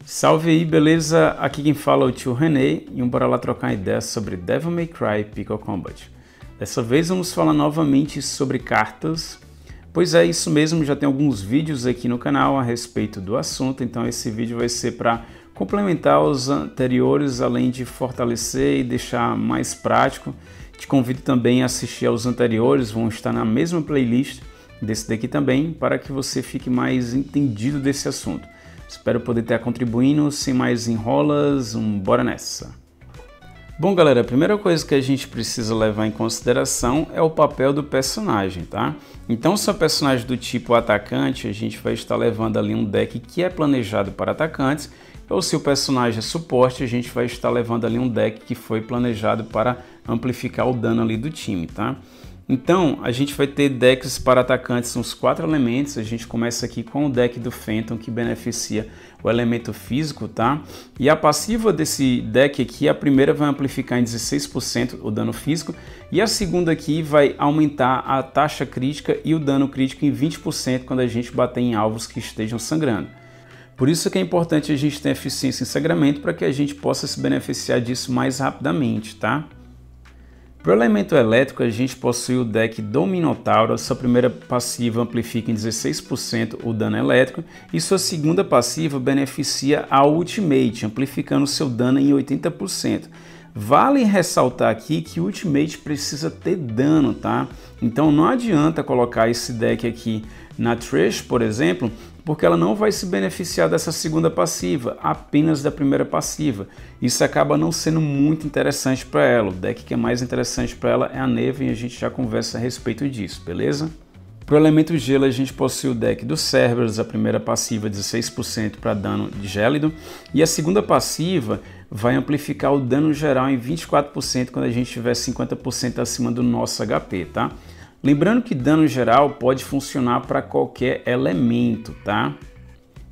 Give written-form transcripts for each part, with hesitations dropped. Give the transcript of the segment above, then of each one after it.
Salve aí, beleza? Aqui quem fala é o tio René e bora lá trocar ideias sobre Devil May Cry Pickle Combat. Dessa vez vamos falar novamente sobre cartas, pois é isso mesmo, já tem alguns vídeos aqui no canal a respeito do assunto, então esse vídeo vai ser para complementar os anteriores, além de fortalecer e deixar mais prático. Te convido também a assistir aos anteriores, vão estar na mesma playlist desse daqui também, para que você fique mais entendido desse assunto. Espero poder estar contribuindo, sem mais enrolas, bora nessa! Bom galera, a primeira coisa que a gente precisa levar em consideração é o papel do personagem, tá? Então se é um personagem do tipo atacante, a gente vai estar levando ali um deck que é planejado para atacantes, ou se o personagem é suporte, a gente vai estar levando ali um deck que foi planejado para amplificar o dano ali do time, tá? Então, a gente vai ter decks para atacantes nos 4 elementos. A gente começa aqui com o deck do Phantom, que beneficia o elemento físico, tá? E a passiva desse deck aqui, a primeira vai amplificar em 16% o dano físico, e a segunda aqui vai aumentar a taxa crítica e o dano crítico em 20% quando a gente bater em alvos que estejam sangrando. Por isso que é importante a gente ter eficiência em sangramento para que a gente possa se beneficiar disso mais rapidamente, tá? Para o elemento elétrico, a gente possui o deck do Minotauro. Sua primeira passiva amplifica em 16% o dano elétrico e sua segunda passiva beneficia a Ultimate, amplificando seu dano em 80%. Vale ressaltar aqui que o Ultimate precisa ter dano, tá? Então não adianta colocar esse deck aqui na Trash, por exemplo, porque ela não vai se beneficiar dessa segunda passiva, apenas da primeira passiva. Isso acaba não sendo muito interessante para ela. O deck que é mais interessante para ela é a neve e a gente já conversa a respeito disso, beleza? Para o elemento gelo, a gente possui o deck do Cerberus, a primeira passiva 16% para dano de gélido, e a segunda passiva vai amplificar o dano geral em 24% quando a gente tiver 50% acima do nosso HP, tá? Lembrando que dano geral pode funcionar para qualquer elemento, tá?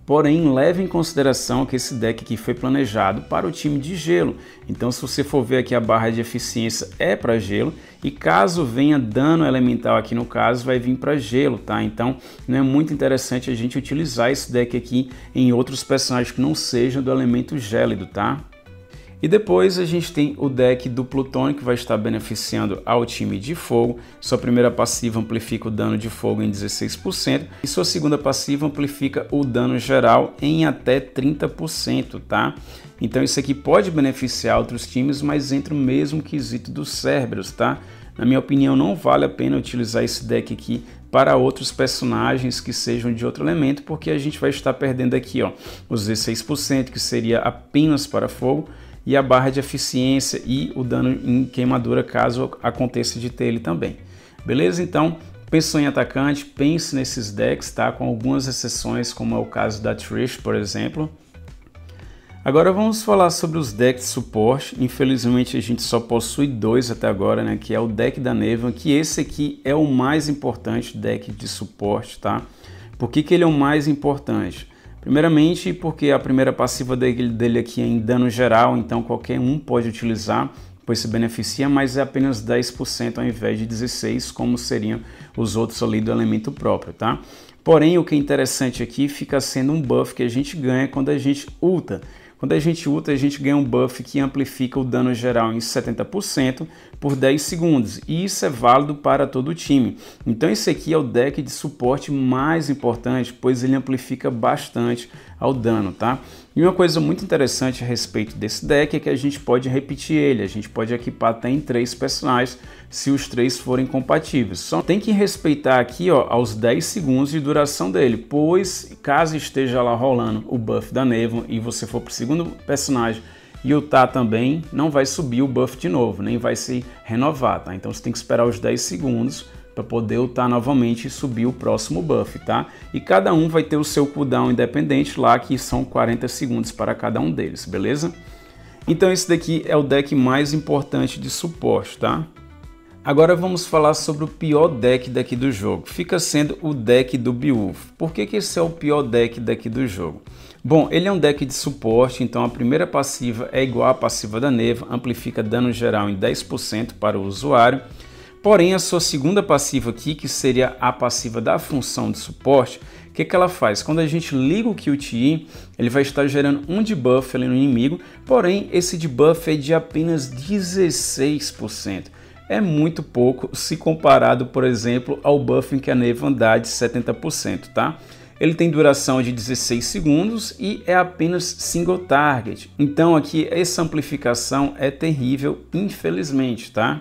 Porém, leve em consideração que esse deck aqui foi planejado para o time de gelo. Então, se você for ver aqui, a barra de eficiência é para gelo, e caso venha dano elemental aqui no caso, vai vir para gelo, tá? Então, não é muito interessante a gente utilizar esse deck aqui em outros personagens que não sejam do elemento gélido, tá? E depois a gente tem o deck do Plutônio, que vai estar beneficiando ao time de fogo. Sua primeira passiva amplifica o dano de fogo em 16% e sua segunda passiva amplifica o dano geral em até 30%, tá? Então isso aqui pode beneficiar outros times, mas entra o mesmo quesito dos Cerberus, tá? Na minha opinião, não vale a pena utilizar esse deck aqui para outros personagens que sejam de outro elemento, porque a gente vai estar perdendo aqui, ó, os 16%, que seria apenas para fogo, e a barra de eficiência e o dano em queimadura caso aconteça de ter ele também. Beleza? Então, pensou em atacante, pense nesses decks, tá? Com algumas exceções, como é o caso da Trish, por exemplo. Agora vamos falar sobre os decks de suporte. Infelizmente a gente só possui 2 até agora, né? Que é o deck da Neva, que esse aqui é o mais importante deck de suporte, tá? Por que que ele é o mais importante? Primeiramente porque a primeira passiva dele aqui é em dano geral, então qualquer um pode utilizar, pois se beneficia, mas é apenas 10% ao invés de 16%, como seriam os outros ali do elemento próprio, tá? Porém, o que é interessante aqui fica sendo um buff que a gente ganha quando a gente ulta. Quando a gente ulta, a gente ganha um buff que amplifica o dano geral em 70% por 10 segundos. E isso é válido para todo o time. Então esse aqui é o deck de suporte mais importante, pois ele amplifica bastante ao dano, tá? E uma coisa muito interessante a respeito desse deck é que a gente pode repetir ele. A gente pode equipar até em 3 personagens, se os 3 forem compatíveis. Só tem que respeitar aqui, ó, aos 10 segundos de duração dele, pois caso esteja lá rolando o buff da Neva e você for para o segundo personagem e ultar também, não vai subir o buff de novo, nem vai se renovar, tá? Então você tem que esperar os 10 segundos para poder ultar novamente e subir o próximo buff, tá? E cada um vai ter o seu cooldown independente lá, que são 40 segundos para cada um deles, beleza? Então esse daqui é o deck mais importante de suporte, tá? Agora vamos falar sobre o pior deck daqui do jogo. Fica sendo o deck do Beowulf. Por que que esse é o pior deck daqui do jogo? Bom, ele é um deck de suporte, então a primeira passiva é igual à passiva da Neva, amplifica dano geral em 10% para o usuário. Porém, a sua segunda passiva aqui, que seria a passiva da função de suporte, o que ela faz? Quando a gente liga o QTE, ele vai estar gerando um debuff ali no inimigo, porém esse debuff é de apenas 16%. É muito pouco se comparado, por exemplo, ao buffing que a Neva dá de 70%, tá? Ele tem duração de 16 segundos e é apenas single target. Então aqui essa amplificação é terrível, infelizmente, tá?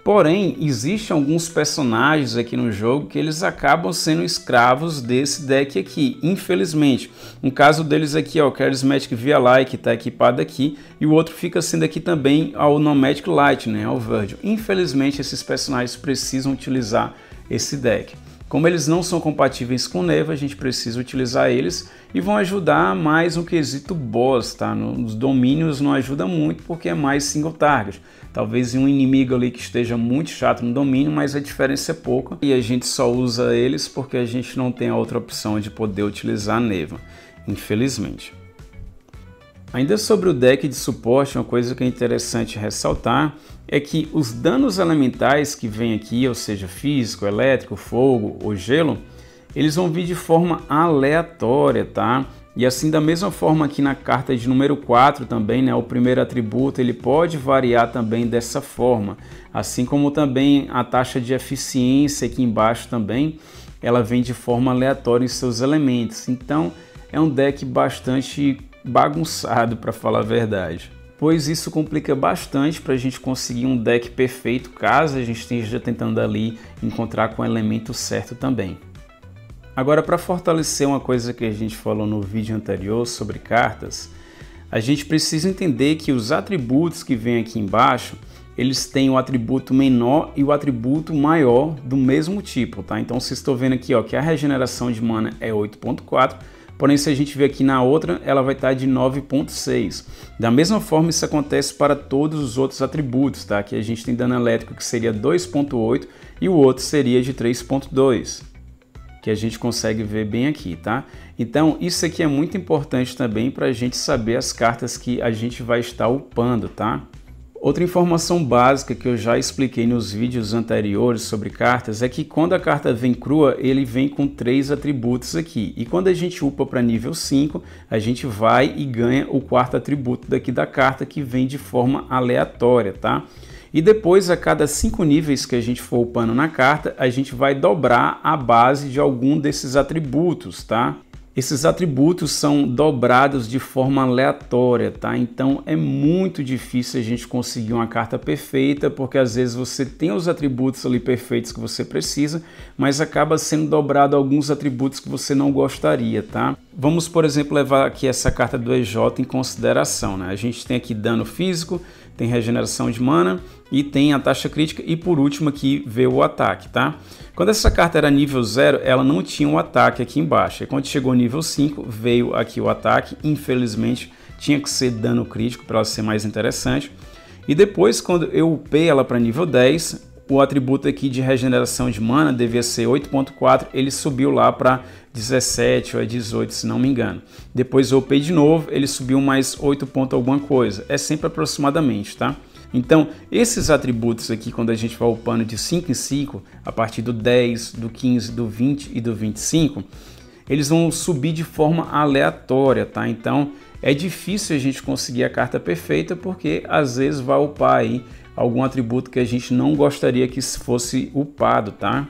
Porém, existem alguns personagens aqui no jogo que eles acabam sendo escravos desse deck aqui, infelizmente. Um caso deles aqui é o Charismatic Vialai, que está equipado aqui, e o outro fica sendo aqui também ao Nomadic Light, né, ao Virgil. Infelizmente, esses personagens precisam utilizar esse deck. Como eles não são compatíveis com Neva, a gente precisa utilizar eles e vão ajudar mais no quesito boss, tá? Nos domínios não ajuda muito porque é mais single target. Talvez um inimigo ali que esteja muito chato no domínio, mas a diferença é pouca e a gente só usa eles porque a gente não tem a outra opção de poder utilizar a Neva, infelizmente. Ainda sobre o deck de suporte, uma coisa que é interessante ressaltar é que os danos elementais que vem aqui, ou seja, físico, elétrico, fogo ou gelo, eles vão vir de forma aleatória, tá? E assim, da mesma forma aqui na carta de número 4 também, né, o primeiro atributo, ele pode variar também dessa forma. Assim como também a taxa de eficiência aqui embaixo também, ela vem de forma aleatória em seus elementos. Então, é um deck bastante bagunçado, para falar a verdade. Pois isso complica bastante para a gente conseguir um deck perfeito, caso a gente esteja tentando ali encontrar com o elemento certo também. Agora, para fortalecer uma coisa que a gente falou no vídeo anterior sobre cartas, a gente precisa entender que os atributos que vem aqui embaixo, eles têm o atributo menor e o atributo maior do mesmo tipo, tá? Então, vocês estão vendo aqui, ó, que a regeneração de mana é 8.4, porém, se a gente ver aqui na outra, ela vai estar de 9.6. Da mesma forma, isso acontece para todos os outros atributos, tá? Aqui a gente tem dano elétrico que seria 2.8 e o outro seria de 3.2, que a gente consegue ver bem aqui, tá? Então, isso aqui é muito importante também para a gente saber as cartas que a gente vai estar upando, tá? Outra informação básica que eu já expliquei nos vídeos anteriores sobre cartas é que quando a carta vem crua, ele vem com 3 atributos aqui. E quando a gente upa para nível 5, a gente vai e ganha o 4º atributo daqui da carta, que vem de forma aleatória, tá? E depois, a cada 5 níveis que a gente for upando na carta, a gente vai dobrar a base de algum desses atributos, tá? Esses atributos são dobrados de forma aleatória, tá? Então é muito difícil a gente conseguir uma carta perfeita, porque às vezes você tem os atributos ali perfeitos que você precisa, mas acaba sendo dobrado alguns atributos que você não gostaria, tá? Vamos, por exemplo, levar aqui essa carta do EJ em consideração, né? A gente tem aqui dano físico, tem regeneração de mana e tem a taxa crítica e por último aqui veio o ataque, tá? Quando essa carta era nível 0, ela não tinha o ataque aqui embaixo. E quando chegou nível 5, veio aqui o ataque. Infelizmente, tinha que ser dano crítico para ela ser mais interessante. E depois, quando eu upei ela para nível 10, o atributo aqui de regeneração de mana devia ser 8.4, ele subiu lá para 17 ou 18, se não me engano. Depois eu upei de novo, ele subiu mais 8 ponto alguma coisa. É sempre aproximadamente, tá? Então, esses atributos aqui, quando a gente vai upando de 5 em 5, a partir do 10, do 15, do 20 e do 25, eles vão subir de forma aleatória, tá? Então, é difícil a gente conseguir a carta perfeita, porque às vezes vai upar aí algum atributo que a gente não gostaria que fosse upado, tá?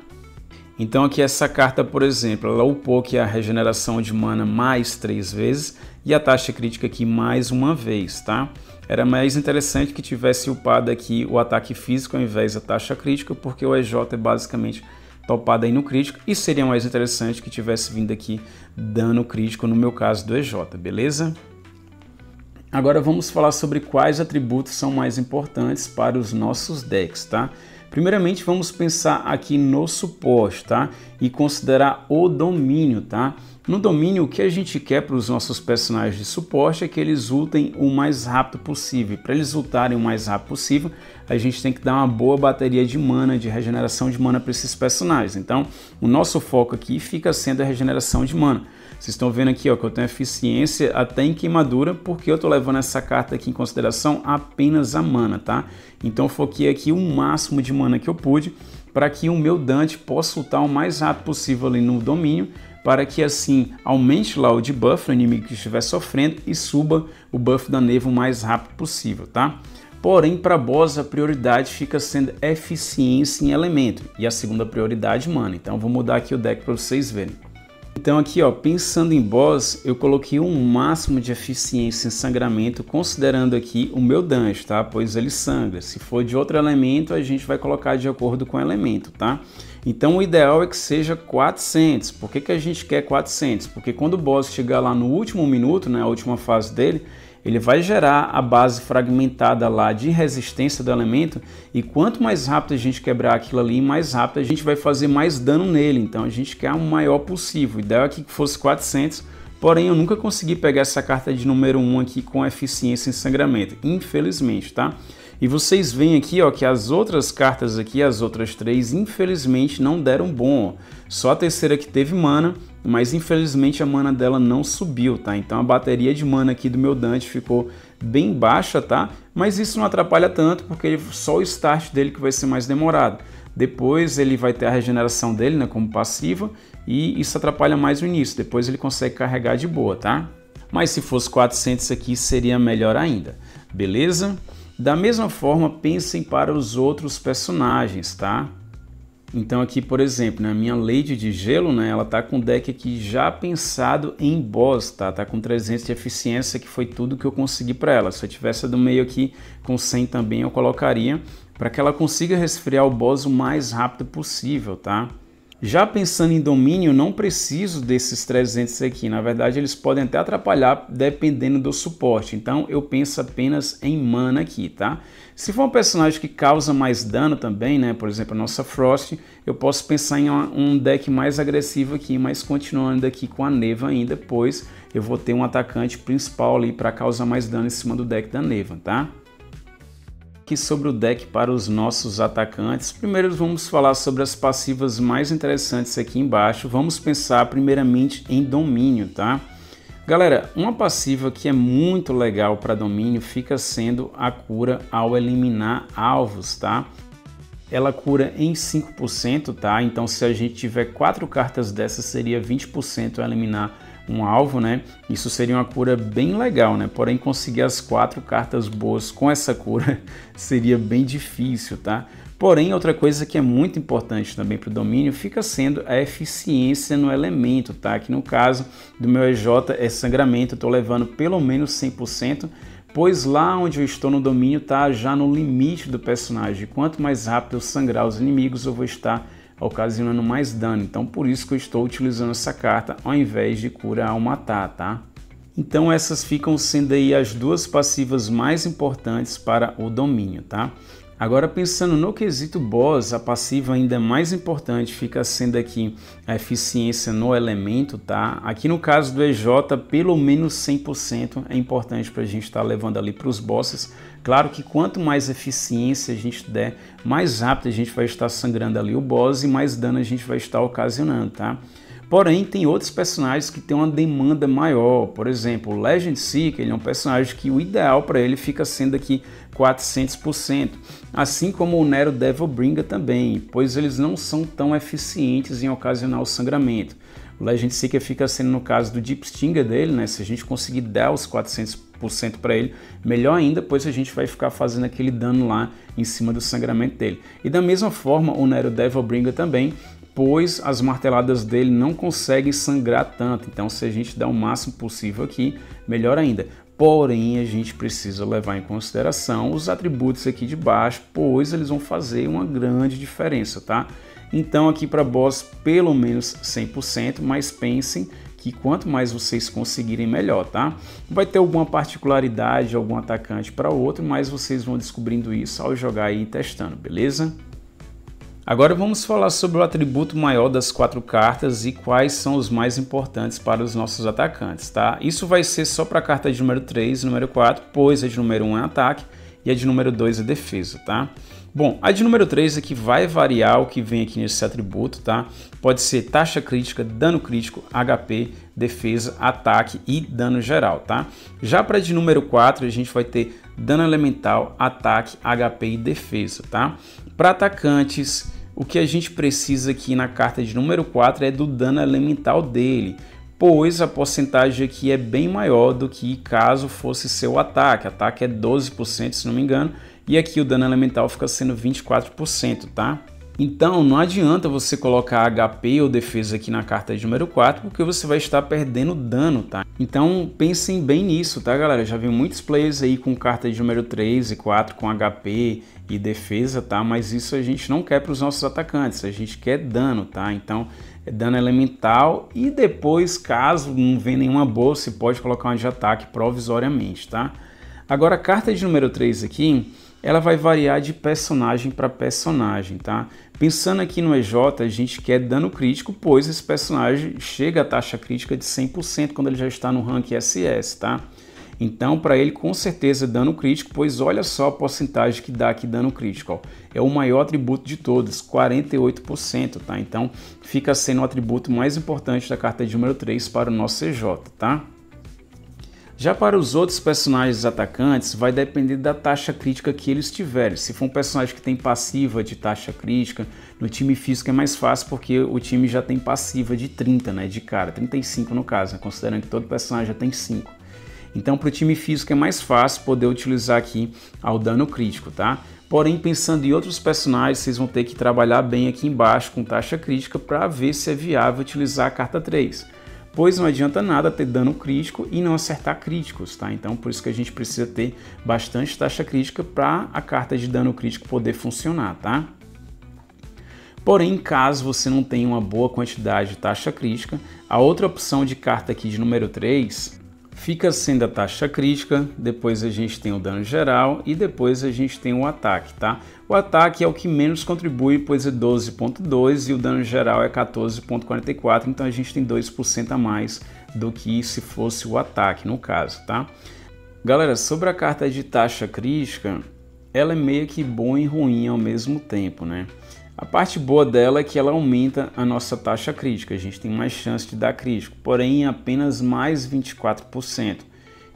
Então aqui essa carta, por exemplo, ela upou aqui a regeneração de mana mais 3 vezes e a taxa crítica aqui mais uma vez, tá? Era mais interessante que tivesse upado aqui o ataque físico ao invés da taxa crítica, porque o EJ é basicamente topado aí no crítico, e seria mais interessante que tivesse vindo aqui dano crítico no meu caso do EJ, beleza? Agora vamos falar sobre quais atributos são mais importantes para os nossos decks, tá? Primeiramente vamos pensar aqui no suporte, tá? E considerar o domínio, tá? No domínio, o que a gente quer para os nossos personagens de suporte é que eles ultem o mais rápido possível. Para eles ultarem o mais rápido possível, a gente tem que dar uma boa bateria de mana, de regeneração de mana para esses personagens. Então, o nosso foco aqui fica sendo a regeneração de mana. Vocês estão vendo aqui, ó, que eu tenho eficiência até em queimadura, porque eu tô levando essa carta aqui em consideração apenas a mana, tá? Então eu foquei aqui o máximo de mana que eu pude, para que o meu Dante possa ultar o mais rápido possível ali no domínio, para que assim aumente lá o debuff do inimigo que estiver sofrendo e suba o buff da neva o mais rápido possível, tá? Porém, para boss a prioridade fica sendo eficiência em elemento e a segunda prioridade mana. Então vou mudar aqui o deck para vocês verem. Então aqui, ó, pensando em boss, eu coloquei um máximo de eficiência em sangramento, considerando aqui o meu Dante, tá? Pois ele sangra. Se for de outro elemento, a gente vai colocar de acordo com o elemento, tá? Então o ideal é que seja 400. Por que a gente quer 400? Porque quando o boss chegar lá no último minuto, né, a última fase dele, ele vai gerar a base fragmentada lá de resistência do elemento, e quanto mais rápido a gente quebrar aquilo ali, mais rápido a gente vai fazer mais dano nele. Então a gente quer o maior possível. O ideal é que fosse 400, porém eu nunca consegui pegar essa carta de número 1 aqui com eficiência em sangramento, infelizmente, tá? E vocês veem aqui, ó, que as outras cartas aqui, as outras 3, infelizmente não deram bom. Só a terceira que teve mana, mas infelizmente a mana dela não subiu, tá? Então a bateria de mana aqui do meu Dante ficou bem baixa, tá? Mas isso não atrapalha tanto, porque só o start dele que vai ser mais demorado. Depois ele vai ter a regeneração dele, né, como passiva, e isso atrapalha mais o início. Depois ele consegue carregar de boa, tá? Mas se fosse 400 aqui, seria melhor ainda, beleza? Da mesma forma, pensem para os outros personagens, tá? Então aqui, por exemplo, na minha Lady de Gelo, né, ela tá com o deck aqui já pensado em boss, tá? Tá com 300 de eficiência, que foi tudo que eu consegui para ela. Se eu tivesse a do meio aqui com 100 também, eu colocaria para que ela consiga resfriar o boss o mais rápido possível, tá? Já pensando em domínio, não preciso desses 300 aqui. Na verdade, eles podem até atrapalhar dependendo do suporte. Então, eu penso apenas em mana aqui, tá? Se for um personagem que causa mais dano também, né? Por exemplo, a nossa Frost, eu posso pensar em um deck mais agressivo aqui, mas continuando aqui com a Neva ainda, pois eu vou ter um atacante principal ali para causar mais dano em cima do deck da Neva, tá? Aqui sobre o deck para os nossos atacantes, primeiro vamos falar sobre as passivas mais interessantes aqui embaixo. Vamos pensar primeiramente em domínio, tá? Galera, uma passiva que é muito legal para domínio fica sendo a cura ao eliminar alvos, tá? Ela cura em 5%, tá? Então se a gente tiver 4 cartas dessas, seria 20% a eliminar um alvo, né? Isso seria uma cura bem legal, né? Porém, conseguir as 4 cartas boas com essa cura seria bem difícil, tá? Porém, outra coisa que é muito importante também para o domínio fica sendo a eficiência no elemento, tá? Que no caso do meu EJ é sangramento, eu tô levando pelo menos 100%, pois lá onde eu estou no domínio tá já no limite do personagem. Quanto mais rápido eu sangrar os inimigos, eu vou estar ocasionando mais dano. Então por isso que eu estou utilizando essa carta ao invés de cura ao matar, tá? Então essas ficam sendo aí as duas passivas mais importantes para o domínio, tá? Agora pensando no quesito boss, a passiva ainda mais importante fica sendo aqui a eficiência no elemento, tá? Aqui no caso do EJ, pelo menos 100% é importante para a gente estar levando ali para os bosses. Claro que quanto mais eficiência a gente der, mais rápido a gente vai estar sangrando ali o boss e mais dano a gente vai estar ocasionando, tá? Porém, tem outros personagens que têm uma demanda maior. Por exemplo, o Legend Seeker, ele é um personagem que o ideal para ele fica sendo aqui 400%. Assim como o Nero Devilbringer também, pois eles não são tão eficientes em ocasionar o sangramento. O Legend Seeker fica sendo no caso do Deep Stinger dele, né? Se a gente conseguir dar os 400% para ele, melhor ainda, pois a gente vai ficar fazendo aquele dano lá em cima do sangramento dele. E da mesma forma, o Nero Devilbringer também, pois as marteladas dele não conseguem sangrar tanto. Então, se a gente dá o máximo possível aqui, melhor ainda. Porém, a gente precisa levar em consideração os atributos aqui de baixo, pois eles vão fazer uma grande diferença, tá? Então, aqui para boss, pelo menos 100%, mas pensem que quanto mais vocês conseguirem, melhor, tá? Vai ter alguma particularidade, algum atacante para outro, mas vocês vão descobrindo isso ao jogar aí e testando, beleza? Agora vamos falar sobre o atributo maior das 4 cartas e quais são os mais importantes para os nossos atacantes, tá? Isso vai ser só para a carta de número 3 e número 4, pois a de número 1 é ataque e a de número 2 é defesa, tá? Bom, a de número 3 aqui vai variar o que vem aqui nesse atributo, tá? Pode ser taxa crítica, dano crítico, HP, defesa, ataque e dano geral, tá? Já para de número 4 a gente vai ter dano elemental, ataque, HP e defesa, tá? Para atacantes, o que a gente precisa aqui na carta de número 4 é do dano elemental dele, pois a porcentagem aqui é bem maior do que caso fosse seu ataque. Ataque é 12%, se não me engano, e aqui o dano elemental fica sendo 24%, tá? Então não adianta você colocar HP ou defesa aqui na carta de número 4, porque você vai estar perdendo dano, tá? Então pensem bem nisso, tá, galera? Já vi muitos players aí com carta de número 3 e 4 com HP e defesa, tá? Mas isso a gente não quer para os nossos atacantes, a gente quer dano, tá? Então é dano elemental e depois, caso não venha nenhuma boa, você pode colocar uma de ataque provisoriamente, tá? Agora a carta de número 3 aqui, ela vai variar de personagem para personagem, tá? Pensando aqui no EJ, a gente quer dano crítico, pois esse personagem chega à taxa crítica de 100% quando ele já está no rank SS, tá? Então, para ele, com certeza, dano crítico, pois olha só a porcentagem que dá aqui dano crítico, ó. É o maior atributo de todos, 48%, tá? Então, fica sendo o atributo mais importante da carta de número 3 para o nosso EJ, tá? Já para os outros personagens atacantes, vai depender da taxa crítica que eles tiverem. Se for um personagem que tem passiva de taxa crítica, no time físico é mais fácil porque o time já tem passiva de 30, né, de cara, 35 no caso, né, considerando que todo personagem já tem 5. Então para o time físico é mais fácil poder utilizar aqui ao dano crítico, tá? Porém, pensando em outros personagens, vocês vão ter que trabalhar bem aqui embaixo com taxa crítica para ver se é viável utilizar a carta 3. Pois não adianta nada ter dano crítico e não acertar críticos, tá? Então por isso que a gente precisa ter bastante taxa crítica para a carta de dano crítico poder funcionar, tá? Porém, caso você não tenha uma boa quantidade de taxa crítica, a outra opção de carta aqui de número 3 fica sendo a taxa crítica, depois a gente tem o dano geral e depois a gente tem o ataque, tá? O ataque é o que menos contribui, pois é 12,2 e o dano geral é 14,44, então a gente tem 2% a mais do que se fosse o ataque, no caso, tá? Galera, sobre a carta de taxa crítica, ela é meio que boa e ruim ao mesmo tempo, né? A parte boa dela é que ela aumenta a nossa taxa crítica, a gente tem mais chance de dar crítico, porém em apenas mais 24%.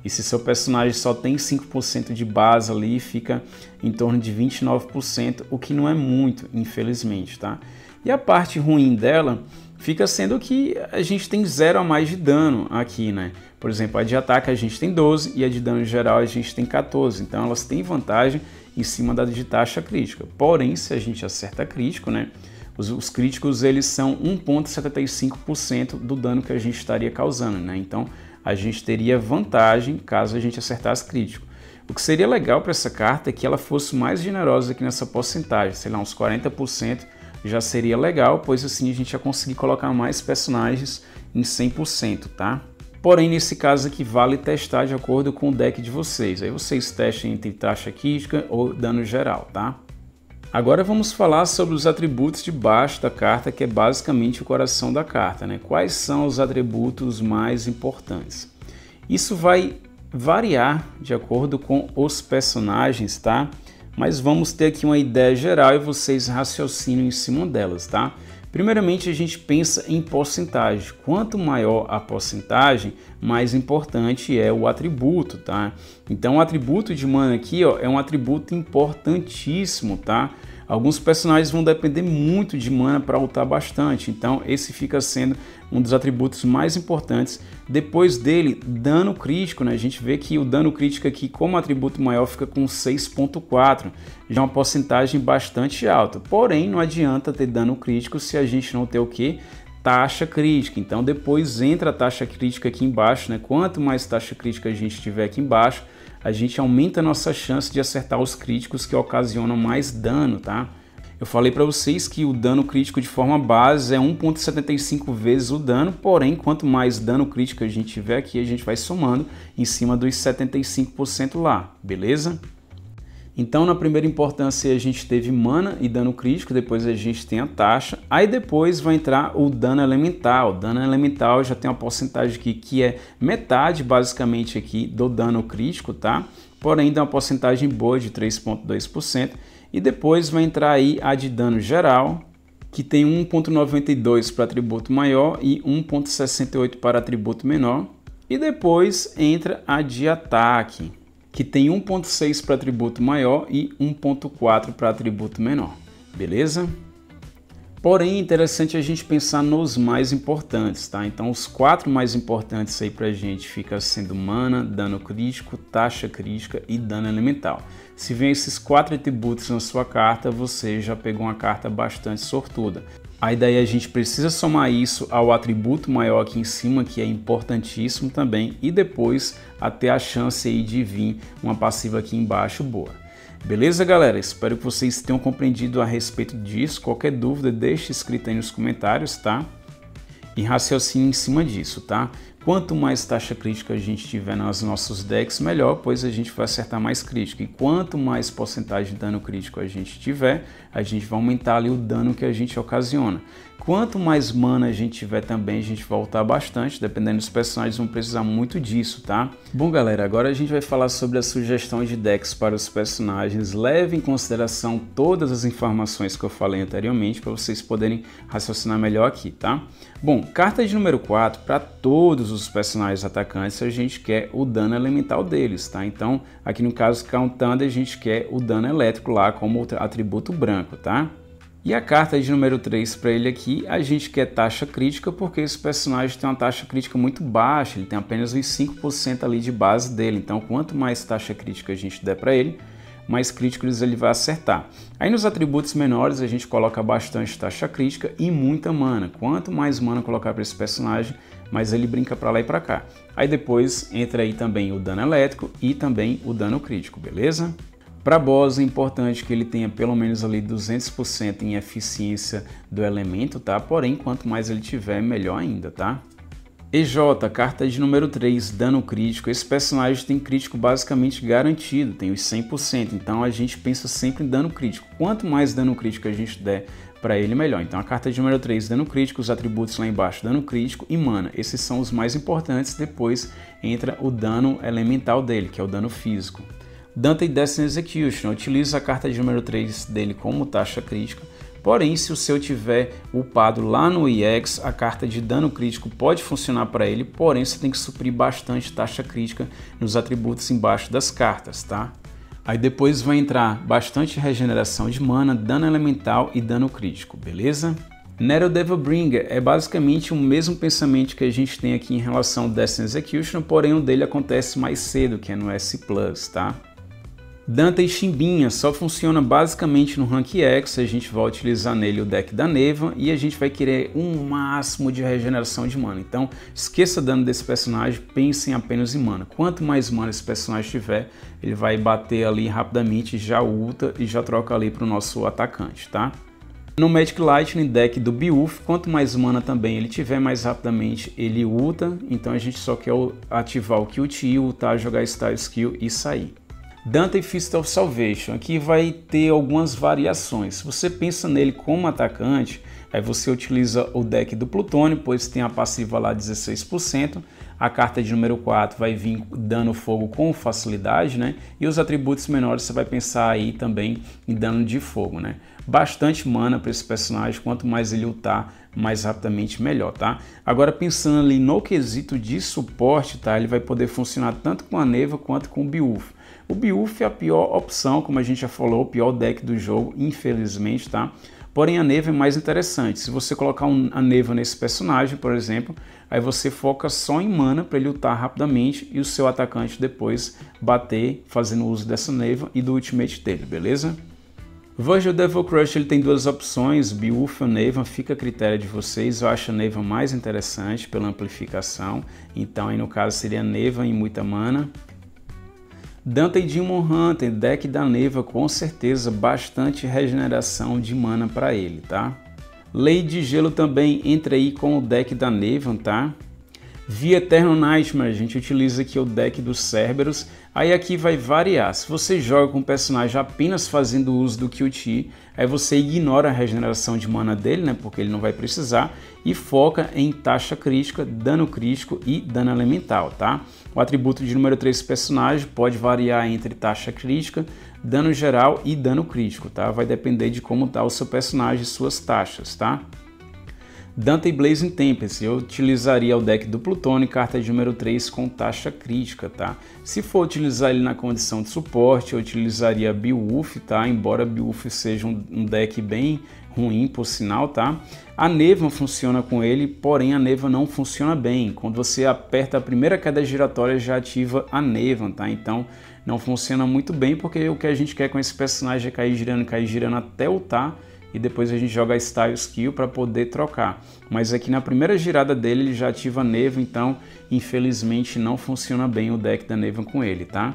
E se seu personagem só tem 5% de base ali, fica em torno de 29%, o que não é muito, infelizmente, tá? E a parte ruim dela fica sendo que a gente tem 0 a mais de dano aqui, né? Por exemplo, a de ataque a gente tem 12 e a de dano geral a gente tem 14, então elas têm vantagem em cima da de taxa crítica. Porém, se a gente acerta crítico, né? Os críticos eles são 1,75% do dano que a gente estaria causando, né? Então a gente teria vantagem caso a gente acertasse crítico. O que seria legal para essa carta é que ela fosse mais generosa aqui nessa porcentagem, sei lá, uns 40% já seria legal, pois assim a gente ia conseguir colocar mais personagens em 100%, tá? Porém, nesse caso aqui, vale testar de acordo com o deck de vocês. Aí vocês testem entre taxa crítica ou dano geral, tá? Agora vamos falar sobre os atributos de baixo da carta, que é basicamente o coração da carta, né? Quais são os atributos mais importantes? Isso vai variar de acordo com os personagens, tá? Mas vamos ter aqui uma ideia geral e vocês raciocinam em cima delas, tá? Primeiramente, a gente pensa em porcentagem. Quanto maior a porcentagem, mais importante é o atributo, tá? Então, o atributo de mana aqui, ó, é um atributo importantíssimo, tá? Alguns personagens vão depender muito de mana para ultar bastante, então esse fica sendo um dos atributos mais importantes. Depois dele, dano crítico, né? A gente vê que o dano crítico aqui, como atributo maior, fica com 6,4, já é uma porcentagem bastante alta. Porém, não adianta ter dano crítico se a gente não ter o quê? Taxa crítica. Então depois entra a taxa crítica aqui embaixo, né? Quanto mais taxa crítica a gente tiver aqui embaixo, a gente aumenta a nossa chance de acertar os críticos que ocasionam mais dano, tá? Eu falei para vocês que o dano crítico de forma base é 1,75 vezes o dano, porém, quanto mais dano crítico a gente tiver aqui, a gente vai somando em cima dos 75% lá, beleza? Então, na primeira importância, a gente teve mana e dano crítico, depois a gente tem a taxa, aí depois vai entrar o dano elemental. O dano elemental já tem uma porcentagem aqui que é metade, basicamente, aqui do dano crítico, tá? Porém, dá uma porcentagem boa de 3,2%. E depois vai entrar aí a de dano geral, que tem 1.92 para atributo maior e 1.68 para atributo menor. E depois entra a de ataque, que tem 1.6 para atributo maior e 1.4 para atributo menor. Beleza? Porém, é interessante a gente pensar nos mais importantes, tá? Então, os 4 mais importantes aí pra gente fica sendo mana, dano crítico, taxa crítica e dano elemental. Se vem esses 4 atributos na sua carta, você já pegou uma carta bastante sortuda. Aí daí a gente precisa somar isso ao atributo maior aqui em cima, que é importantíssimo também, e depois até a chance aí de vir uma passiva aqui embaixo boa. Beleza, galera? Espero que vocês tenham compreendido a respeito disso. Qualquer dúvida, deixe escrito aí nos comentários, tá? E raciocine em cima disso, tá? Quanto mais taxa crítica a gente tiver nos nossos decks, melhor, pois a gente vai acertar mais crítica. E quanto mais porcentagem de dano crítico a gente tiver, a gente vai aumentar ali o dano que a gente ocasiona. Quanto mais mana a gente tiver também, a gente vai voltar bastante, dependendo dos personagens, vão precisar muito disso, tá? Bom, galera, agora a gente vai falar sobre a sugestão de decks para os personagens. Leve em consideração todas as informações que eu falei anteriormente, para vocês poderem raciocinar melhor aqui, tá? Bom, carta de número 4, para todos os personagens atacantes, a gente quer o dano elemental deles, tá? Então, aqui no caso, countando, a gente quer o dano elétrico lá como atributo branco, tá? E a carta de número 3 para ele aqui, a gente quer taxa crítica, porque esse personagem tem uma taxa crítica muito baixa, ele tem apenas uns 5% ali de base dele. Então, quanto mais taxa crítica a gente der para ele, mais críticos ele vai acertar. Aí nos atributos menores a gente coloca bastante taxa crítica e muita mana. Quanto mais mana colocar para esse personagem, mais ele brinca para lá e para cá. Aí depois entra aí também o dano elétrico e também o dano crítico, beleza? Para boss é importante que ele tenha pelo menos ali 200% em eficiência do elemento, tá? Porém, quanto mais ele tiver, melhor ainda, tá? EJ, carta de número 3, dano crítico. Esse personagem tem crítico basicamente garantido, tem os 100%, então a gente pensa sempre em dano crítico. Quanto mais dano crítico a gente der para ele, melhor. Então a carta de número 3, dano crítico, os atributos lá embaixo, dano crítico e mana. Esses são os mais importantes, depois entra o dano elemental dele, que é o dano físico. Dante Destiny Execution, utiliza a carta de número 3 dele como taxa crítica, porém se o seu tiver upado lá no EX, a carta de dano crítico pode funcionar para ele, porém você tem que suprir bastante taxa crítica nos atributos embaixo das cartas, tá? Aí depois vai entrar bastante regeneração de mana, dano elemental e dano crítico, beleza? Nero Devilbringer é basicamente o mesmo pensamento que a gente tem aqui em relação ao Destiny Execution, porém o dele acontece mais cedo, que é no S+, tá? Dante e Chimbinha só funciona basicamente no Rank X, a gente vai utilizar nele o deck da Neva e a gente vai querer um máximo de regeneração de mana. Então esqueça dano desse personagem, pensem apenas em mana. Quanto mais mana esse personagem tiver, ele vai bater ali rapidamente, já ulta e já troca ali para o nosso atacante, tá? No Magic Lightning deck do Beowulf, quanto mais mana também ele tiver, mais rapidamente ele ulta, então a gente só quer ativar o Q-T, ultar, jogar Style Skill e sair. Dante Fist of Salvation, aqui vai ter algumas variações. Se você pensa nele como atacante, aí você utiliza o deck do Plutônio, pois tem a passiva lá 16%, a carta de número 4 vai vir dano fogo com facilidade, né? E os atributos menores você vai pensar aí também em dano de fogo, né? Bastante mana para esse personagem, quanto mais ele ultar, mais rapidamente melhor, tá? Agora pensando ali no quesito de suporte, tá? Ele vai poder funcionar tanto com a Neva quanto com o Beowulf. O Beowulf é a pior opção, como a gente já falou, o pior deck do jogo, infelizmente, tá? Porém, a Neva é mais interessante. Se você colocar a Neva nesse personagem, por exemplo, aí você foca só em mana para ele lutar rapidamente e o seu atacante depois bater fazendo uso dessa Neva e do ultimate dele, beleza? Virgil Devil Crush ele tem duas opções, Beowulf ou Neva, fica a critério de vocês. Eu acho a Neva mais interessante pela amplificação, então aí no caso seria Neva em muita mana. Dante Demon Hunter, deck da Neva, com certeza bastante regeneração de mana para ele, tá? Lei de Gelo também entra aí com o deck da Neva, tá? Via Eternal Nightmare, a gente utiliza aqui o deck do Cerberus. Aí aqui vai variar. Se você joga com o personagem apenas fazendo uso do QT, aí você ignora a regeneração de mana dele, né, porque ele não vai precisar, e foca em taxa crítica, dano crítico e dano elemental, tá? O atributo de número 3 do personagem pode variar entre taxa crítica, dano geral e dano crítico, tá? Vai depender de como tá o seu personagem e suas taxas, tá? Dante Blazing Tempest, eu utilizaria o deck do Plutônio, carta de número 3 com taxa crítica, tá? Se for utilizar ele na condição de suporte, eu utilizaria Beowulf, tá? Embora Beowulf seja um deck bem ruim, por sinal, tá? A Neva funciona com ele, porém a Neva não funciona bem. Quando você aperta a primeira queda giratória, já ativa a Neva, tá? Então não funciona muito bem, porque o que a gente quer com esse personagem é cair girando até ultar, e depois a gente joga a Style Skill para poder trocar. Mas aqui na primeira girada dele ele já ativa a Neva, então infelizmente não funciona bem o deck da Neva com ele, tá?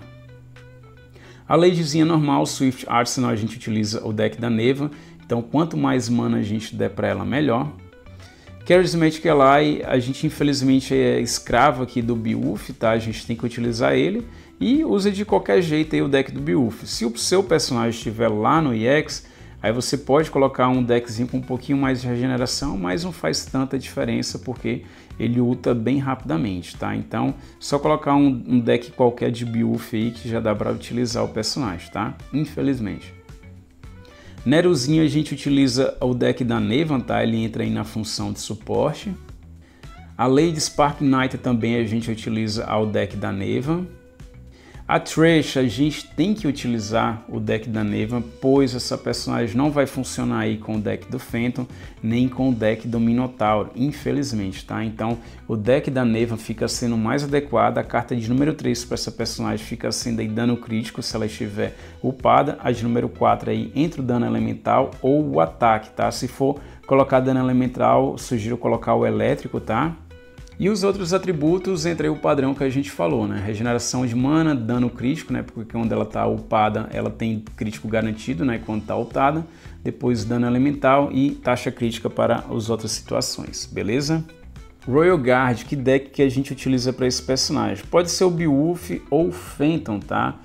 A ladyzinha normal, Swift Arsenal, a gente utiliza o deck da Neva, então quanto mais mana a gente der para ela, melhor. Charismatic Ally, a gente infelizmente é escravo aqui do Beowulf, tá? A gente tem que utilizar ele e usa de qualquer jeito aí o deck do Beowulf. Se o seu personagem estiver lá no EX, aí você pode colocar um deckzinho com um pouquinho mais de regeneração, mas não faz tanta diferença porque ele ulta bem rapidamente, tá? Então, só colocar um deck qualquer de Beowulf aí que já dá para utilizar o personagem, tá? Infelizmente. Neruzinho a gente utiliza o deck da Neva, tá? Ele entra aí na função de suporte. A Lady Spark Knight também a gente utiliza o deck da Neva. A Thresh, a gente tem que utilizar o deck da Neva, pois essa personagem não vai funcionar aí com o deck do Phantom, nem com o deck do Minotauro, infelizmente, tá? Então, o deck da Neva fica sendo mais adequado, a carta de número 3 para essa personagem fica sendo aí dano crítico, se ela estiver upada, a de número 4 aí entre o dano elemental ou o ataque, tá? Se for colocar dano elemental, sugiro colocar o elétrico, tá? E os outros atributos, entre aí o padrão que a gente falou, né? Regeneração de mana, dano crítico, né? Porque quando ela está upada, ela tem crítico garantido, né? Quando está ultada. Depois dano elemental e taxa crítica para as outras situações, beleza? Royal Guard, que deck que a gente utiliza para esse personagem? Pode ser o Beowulf ou o Phantom, tá?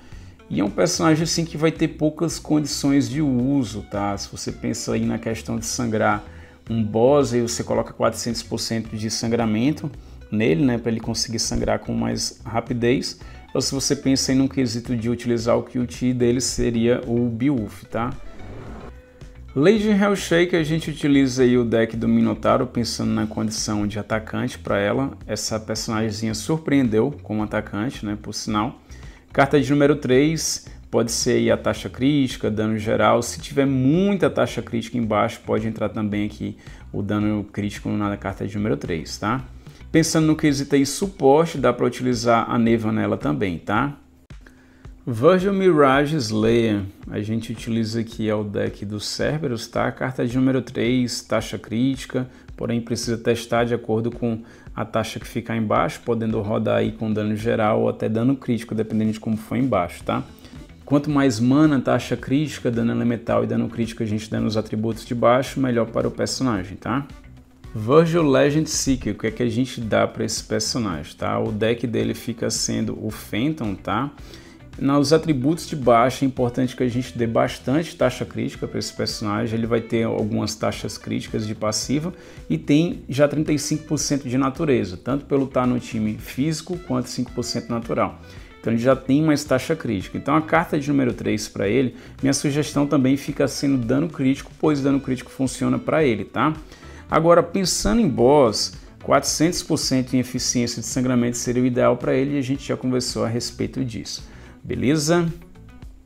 E é um personagem assim que vai ter poucas condições de uso, tá? Se você pensa aí na questão de sangrar um boss, aí você coloca 400% de sangramento nele, né, para ele conseguir sangrar com mais rapidez. Ou se você pensa em um quesito de utilizar o QT dele, seria o Beowulf, tá? Lady Hellshake, a gente utiliza aí o deck do Minotauro, pensando na condição de atacante para ela. Essa personagemzinha surpreendeu como atacante, né, por sinal. Carta de número 3, pode ser aí a taxa crítica, dano geral. Se tiver muita taxa crítica embaixo, pode entrar também aqui o dano crítico na carta de número 3, tá? Pensando no quesito aí suporte, dá para utilizar a Neva nela também, tá? Virgil Mirage Slayer, a gente utiliza aqui o deck do Cerberus, tá? Carta de número 3, taxa crítica, porém precisa testar de acordo com a taxa que ficar embaixo, podendo rodar aí com dano geral ou até dano crítico, dependendo de como for embaixo, tá? Quanto mais mana, taxa crítica, dano elemental e dano crítico a gente dá nos atributos de baixo, melhor para o personagem, tá? Virgil Legend Seeker, o que é que a gente dá para esse personagem, tá? O deck dele fica sendo o Phantom, tá? Nos atributos de baixo é importante que a gente dê bastante taxa crítica para esse personagem. Ele vai ter algumas taxas críticas de passiva e tem já 35% de natureza, tanto pelo estar no time físico quanto 5% natural. Então ele já tem mais taxa crítica. Então a carta de número 3 para ele, minha sugestão também fica sendo dano crítico, pois dano crítico funciona para ele, tá? Agora, pensando em boss, 400% em eficiência de sangramento seria o ideal para ele e a gente já conversou a respeito disso. Beleza?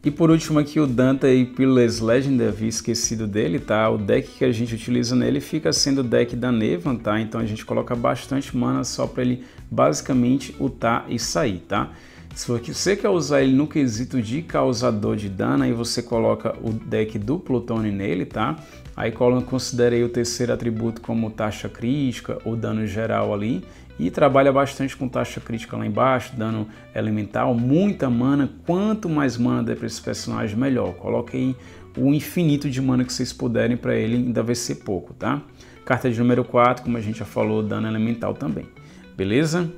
E por último aqui o Dante e Peerless Legend, havia esquecido dele, tá? O deck que a gente utiliza nele fica sendo o deck da Neva, tá? Então a gente coloca bastante mana só para ele basicamente ultar e sair, tá? Se você quer usar ele no quesito de causador de dano, aí você coloca o deck do Plutônio nele, tá? Aí considera aí o terceiro atributo como taxa crítica ou dano geral ali. E trabalha bastante com taxa crítica lá embaixo, dano elemental, muita mana. Quanto mais mana der para esse personagem, melhor. Coloque aí o infinito de mana que vocês puderem para ele, ainda vai ser pouco, tá? Carta de número 4, como a gente já falou, dano elemental também. beleza?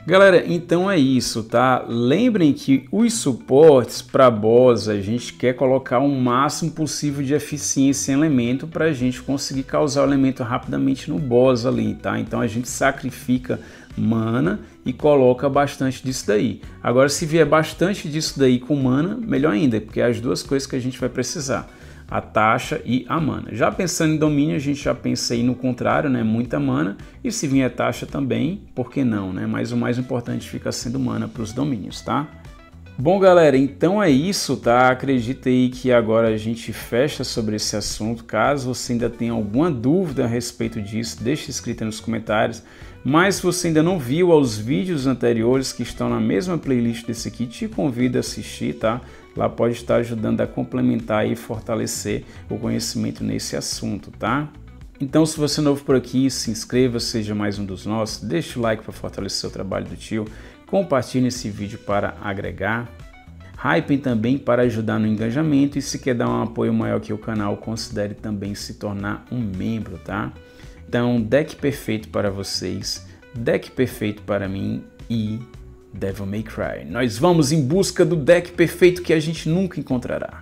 Galera, então é isso, tá? Lembrem que os suportes para boss a gente quer colocar o máximo possível de eficiência em elemento para a gente conseguir causar o elemento rapidamente no boss ali, tá? Então a gente sacrifica mana e coloca bastante disso daí. Agora, se vier bastante disso daí com mana, melhor ainda, porque é as duas coisas que a gente vai precisar. A taxa e a mana. Já pensando em domínio, a gente já pensa aí no contrário, né? Muita mana. E se vier taxa também, por que não, né? Mas o mais importante fica sendo mana para os domínios, tá? Bom, galera, então é isso, tá? Acredita aí que agora a gente fecha sobre esse assunto. Caso você ainda tenha alguma dúvida a respeito disso, deixe escrita nos comentários. Mas se você ainda não viu os vídeos anteriores que estão na mesma playlist desse aqui, te convido a assistir, tá? Lá pode estar ajudando a complementar e fortalecer o conhecimento nesse assunto, tá? Então, se você é novo por aqui, se inscreva, seja mais um dos nossos, deixe o like para fortalecer o trabalho do tio, compartilhe esse vídeo para agregar, hypem também para ajudar no engajamento e se quer dar um apoio maior aqui ao canal, considere também se tornar um membro, tá? Então, deck perfeito para vocês, deck perfeito para mim e Devil May Cry. Nós vamos em busca do deck perfeito que a gente nunca encontrará.